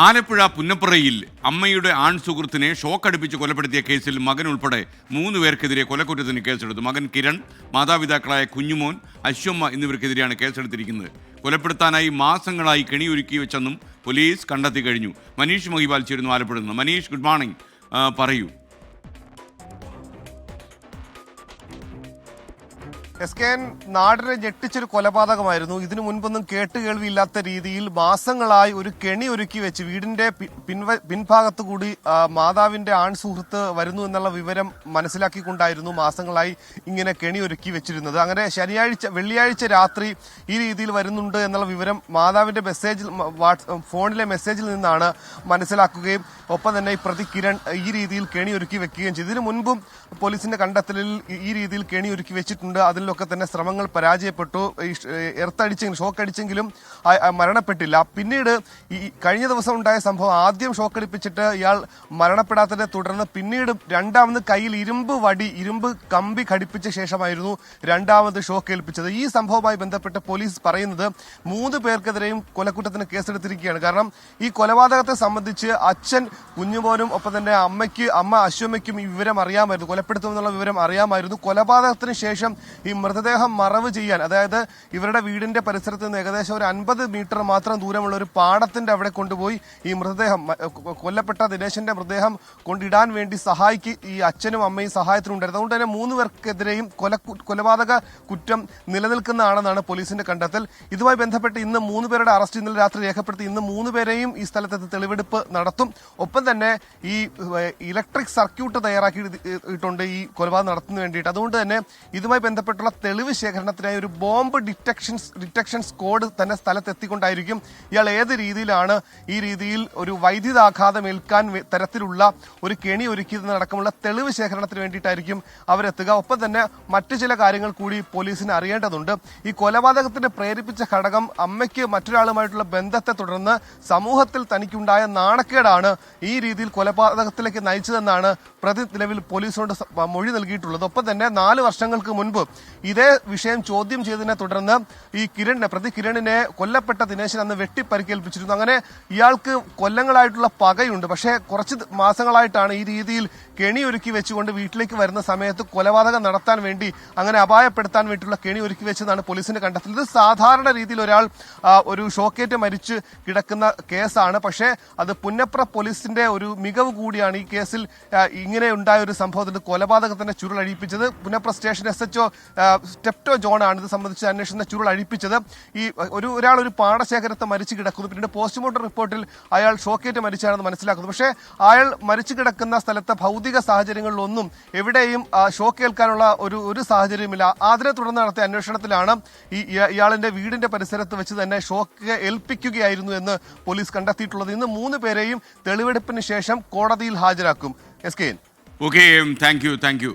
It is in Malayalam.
ആലപ്പുഴ പുന്നപ്പുറയിൽ അമ്മയുടെ ആൺ സുഹൃത്തിനെ ഷോക്കടിപ്പിച്ച് കൊലപ്പെടുത്തിയ കേസിൽ മകൻ ഉൾപ്പെടെ 3 പേർക്കെതിരെ കൊലക്കുറ്റത്തിന് കേസെടുത്തു. മകൻ കിരൺ, മാതാപിതാക്കളായ കുഞ്ഞുമോൻ, അശ്വമ്മ എന്നിവർക്കെതിരെയാണ് കേസെടുത്തിരിക്കുന്നത്. കൊലപ്പെടുത്താനായി മാസങ്ങളായി കെണിയൊരുക്കി വെച്ചെന്നും പോലീസ് കണ്ടെത്തി കഴിഞ്ഞു. മനീഷ് മഹിബാൽ ചേരുന്നു ആലപ്പുഴ നിന്ന്. Manish, good morning. പറയൂ. SKN നാടിനെ ഞെട്ടിച്ചൊരു കൊലപാതകമായിരുന്നു. ഇതിനു മുൻപൊന്നും കേട്ടുകേൾവിയില്ലാത്ത രീതിയിൽ മാസങ്ങളായി ഒരു കെണി ഒരുക്കി വെച്ച് വീടിന്റെ പിൻഭാഗത്തു കൂടി മാതാവിന്റെ ആൺ സുഹൃത്ത് വരുന്നു എന്നുള്ള വിവരം മനസ്സിലാക്കിക്കൊണ്ടായിരുന്നു മാസങ്ങളായി ഇങ്ങനെ കെണി ഒരുക്കി വെച്ചിരുന്നത്. അങ്ങനെ വെള്ളിയാഴ്ച രാത്രി ഈ രീതിയിൽ വരുന്നുണ്ട് എന്നുള്ള വിവരം മാതാവിന്റെ ഫോണിലെ മെസ്സേജിൽ നിന്നാണ് മനസ്സിലാക്കുകയും ഒപ്പം തന്നെ ഈ പ്രതി കിരൺ ഈ രീതിയിൽ കെണി ഒരുക്കി വെക്കുകയും ചെയ്തു. ഇതിനു മുൻപും പോലീസിന്റെ കണ്ടെത്തലിൽ ഈ രീതിയിൽ കെണി ഒരുക്കി വെച്ചിട്ടുണ്ട്. അതിലൊക്കെ തന്നെ ശ്രമങ്ങൾ പരാജയപ്പെട്ടു. ഷോക്ക് അടിച്ചെങ്കിലും മരണപ്പെട്ടില്ല. പിന്നീട് ഈ കഴിഞ്ഞ ദിവസം ഉണ്ടായ സംഭവം ആദ്യം ഷോക്ക് അടിപ്പിച്ചിട്ട് ഇയാൾ മരണപ്പെടാത്തതിനെ തുടർന്ന് പിന്നീട് രണ്ടാമത് കയ്യിൽ ഇരുമ്പ് കമ്പി ഘടിപ്പിച്ച ശേഷമായിരുന്നു രണ്ടാമത് ഷോക്ക് ഏൽപ്പിച്ചത്. ഈ സംഭവവുമായി ബന്ധപ്പെട്ട് പോലീസ് പറയുന്നത് 3 പേർക്കെതിരെയും കൊലക്കുറ്റത്തിന് കേസെടുത്തിരിക്കുകയാണ്. കാരണം ഈ കൊലപാതകത്തെ സംബന്ധിച്ച് അച്ഛൻ കുഞ്ഞുമോനും ഒപ്പം തന്നെ അമ്മ അശ്വമ്മയ്ക്കും ഈ വിവരം അറിയാമായിരുന്നു. കൊലപ്പെടുത്തുമെന്നുള്ള വിവരം അറിയാമായിരുന്നു. കൊലപാതകത്തിന് ശേഷം ഈ മൃതദേഹം മറവ് ചെയ്യാൻ, അതായത് ഇവരുടെ വീടിന്റെ പരിസരത്ത് നിന്ന് ഏകദേശം ഒരു 50 മീറ്റർ മാത്രം ദൂരമുള്ള ഒരു പാടത്തിന്റെ അവിടെ കൊണ്ടുപോയി ഈ മൃതദേഹം, കൊല്ലപ്പെട്ട ദിനേശന്റെ മൃതദേഹം കൊണ്ടിടാൻ വേണ്ടി ഈ അച്ഛനും അമ്മയും സഹായത്തിനുണ്ടായിരുന്നു. അതുകൊണ്ട് തന്നെ 3 പേർക്കെതിരെയും കൊലപാതക കുറ്റം നിലനിൽക്കുന്നതാണെന്നാണ് പോലീസിന്റെ കണ്ടെത്തൽ. ഇതുമായി ബന്ധപ്പെട്ട് ഇന്ന് 3 പേരുടെ അറസ്റ്റ് ഇന്നലെ രാത്രി രേഖപ്പെടുത്തി. ഇന്ന് 3 പേരെയും ഈ സ്ഥലത്ത് തെളിവെടുപ്പ് നടത്തും. ഒപ്പം തന്നെ ഈ ഇലക്ട്രിക് സർക്യൂട്ട് തയ്യാറാക്കിയിട്ടുണ്ട് ഈ കൊലപാതകം നടത്തുന്നതിന് വേണ്ടിയിട്ട്. അതുകൊണ്ട് തന്നെ ഇതുമായി ബന്ധപ്പെട്ടുള്ള തെളിവ് ശേഖരണത്തിനായി ഒരു ബോംബ് ഡിറ്റക്ഷൻ സ്ക്വാഡ് തന്നെ സ്ഥലത്തെത്തിക്കൊണ്ടായിരിക്കും ഇയാൾ ഏത് രീതിയിലാണ് ഈ രീതിയിൽ ഒരു വൈദ്യുതാഘാതം ഏൽക്കാൻ തരത്തിലുള്ള ഒരു കെണി ഒരുക്കിയതെന്നടക്കമുള്ള തെളിവ് ശേഖരണത്തിന് വേണ്ടിയിട്ടായിരിക്കും അവരെത്തുക. ഒപ്പം തന്നെ മറ്റു ചില കാര്യങ്ങൾ കൂടി പോലീസിന് അറിയേണ്ടതുണ്ട്. ഈ കൊലപാതകത്തിന് പ്രേരിപ്പിച്ച ഘടകം അമ്മയ്ക്ക് മറ്റൊരാളുമായിട്ടുള്ള ബന്ധത്തെ തുടർന്ന് സമൂഹത്തിൽ തനിക്കുണ്ടായ നാണക്കേടാണ് ഈ രീതിയിൽ കൊലപാതകത്തിലേക്ക് നയിച്ചതെന്നാണ് പ്രതി നിലവിൽ പോലീസിനോട് മൊഴി നൽകിയിട്ടുള്ളത്. ഒപ്പം തന്നെ 4 വർഷങ്ങൾക്ക് മുൻപ് ഇതേ വിഷയം ചോദ്യം ചെയ്തതിനെ തുടർന്ന് ഈ പ്രതി കിരണിനെ കൊല്ലപ്പെട്ട ദിനേശൻ അന്ന് വെട്ടിപ്പരിക്കേൽപ്പിച്ചിരുന്നു. അങ്ങനെ ഇയാൾക്ക് കൊല്ലങ്ങളായിട്ടുള്ള പകയുണ്ട്. പക്ഷേ കുറച്ച് മാസങ്ങളായിട്ടാണ് ഈ രീതിയിൽ കെണി ഒരുക്കി വെച്ചുകൊണ്ട് വീട്ടിലേക്ക് വരുന്ന സമയത്ത് കൊലപാതകം നടത്താൻ വേണ്ടി, അങ്ങനെ അപായപ്പെടുത്താൻ വേണ്ടിയുള്ള കെണി ഒരുക്കി വെച്ചതാണ് പോലീസിന്റെ കണ്ടെത്തൽ. ഇത് സാധാരണ രീതിയിൽ ഒരാൾ ഒരു ഷോക്കേറ്റ് മരിച്ച് കിടക്കുന്ന കേസാണ്. പക്ഷേ അത് പുന്നപ്ര പോലീസിന്റെ ഒരു മികവ് കൂടിയാണ്. ഈ കേസിൽ ഇങ്ങനെ ഉണ്ടായ ഒരു സംഭവത്തിൽ കൊലപാതകത്തിന്റെ ചുരുളഴിപ്പിച്ചത് പുന്നപ്ര സ്റ്റേഷൻ SHO സ്റ്റെപ്റ്റോ ജോൺ ആണ് ഇത് സംബന്ധിച്ച് അന്വേഷണ ചുരുൾ അഴിപ്പിച്ചത്. ഈ ഒരാൾ ഒരു പാടശേഖരത്ത് മരിച്ചു കിടക്കുന്നു. പിന്നീട് പോസ്റ്റ്മോർട്ടം റിപ്പോർട്ടിൽ അയാൾ ഷോക്കേറ്റ് മരിച്ചാണെന്ന് മനസ്സിലാക്കുന്നു. പക്ഷേ അയാൾ മരിച്ചു കിടക്കുന്ന സ്ഥലത്തെ ഭൗതിക സാഹചര്യങ്ങളിലൊന്നും എവിടെയും ഷോക്ക് ഏൽക്കാനുള്ള ഒരു സാഹചര്യമില്ല. അതിനെ തുടർന്ന് നടത്തിയ അന്വേഷണത്തിലാണ് ഇയാളിന്റെ വീടിന്റെ പരിസരത്ത് വെച്ച് തന്നെ ഷോക്ക് ഏൽപ്പിക്കുകയായിരുന്നു എന്ന് പോലീസ് കണ്ടെത്തിയിട്ടുള്ളത്. ഇന്ന് 3 പേരെയും തെളിവെടുപ്പിന് ശേഷം കോടതിയിൽ ഹാജരാക്കും. SKN. Okay, thank you.